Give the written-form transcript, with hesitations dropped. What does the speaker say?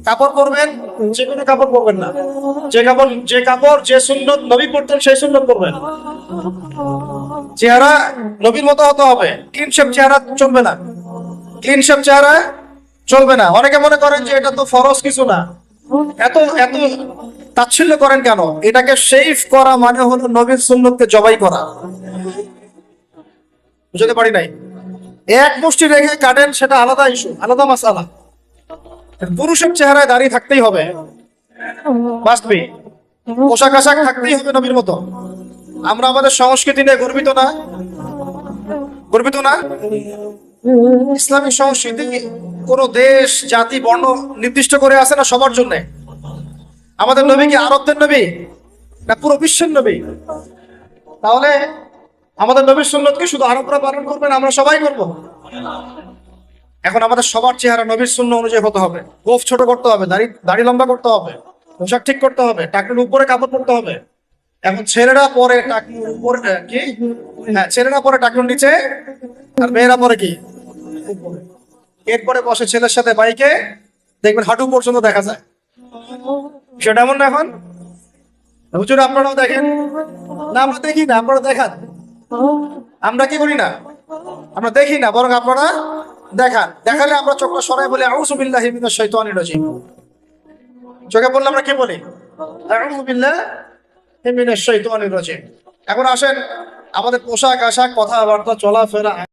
কাপড় পরবেন, যে কোনো কাপড় পরবেন না। যে কাপড় যে সুন্নত নবী পড়তেন সেই সুন্নত পরবেন। চেহারা নবীর মতো হতে হবে, ক্লিন শেপ চেহারা চলবে না। ক্লিন শেপ চেহারা চলবে না। অনেকে মনে করেন যে এটা তো ফরজ কিছু না, এত এত তাচ্ছিল্য করেন কেন? এটাকে শেভ করা মানে হলো নবীর সুন্নতকে জবাই করা। বুঝতে পারি নাই? এক মুষ্টি রেখে কাটেন, সেটা আলাদা ইস্যু, আলাদা মাসালা। পুরুষের চেহারায় দাঁড়িয়ে থাকতেই হবে, মাস্ট বি। পোশাক আশাক থাকতেই হবে নবীর মতো। আমরা আমাদের সংস্কৃতি নিয়ে গর্বিত না? গর্বিত না? ইসলামিক সংস্কৃতি কোন দেশ, জাতি, বর্ণ নির্দিষ্ট করে আছে না সবার জন্য? আমাদের নবী কি আরবদের নবী না পুরো বিশ্বের নবী? তাহলে আমাদের নবীর সুন্নত কি শুধু আরবরা পালন করবেন, আমরা সবাই করব? এখন আমাদের সবার চেহারা নবীর সুন্নাহ অনুযায়ী হতে হবে। গোফ ছোট করতে হবে, দাড়ি লম্বা করতে হবে, পোশাক ঠিক করতে হবে, টাকনুর উপরে কাপড় পরতে হবে। এখন ছেলেরা পরে টাকনুর উপরে কি, হ্যাঁ ছেলেরা পরে টাকনুর নিচে, আর মেয়েরা পরে কি উপরে। এরপরে বসে ছেলের সাথে বাইকে, দেখবেন হাঁটু পর্যন্ত দেখা যায়। সেটা এমন না এখন? হুজুর আপনারাও দেখেন না? আমরা দেখি না, আপনারা দেখান। আমরা কি করি না? আমরা দেখি না, বরং আপনারা দেখান। দেখালে আমরা চোখটা সরাই বলি আউযু বিল্লাহি মিনাশ শাইতানির রাজিম। চোখে বললে আমরা কি বলি? আউযু বিল্লাহি মিনাশ শাইতানির রাজিম। এখন আসেন আমাদের পোশাক আশাক, কথাবার্তা, চলাফেরা।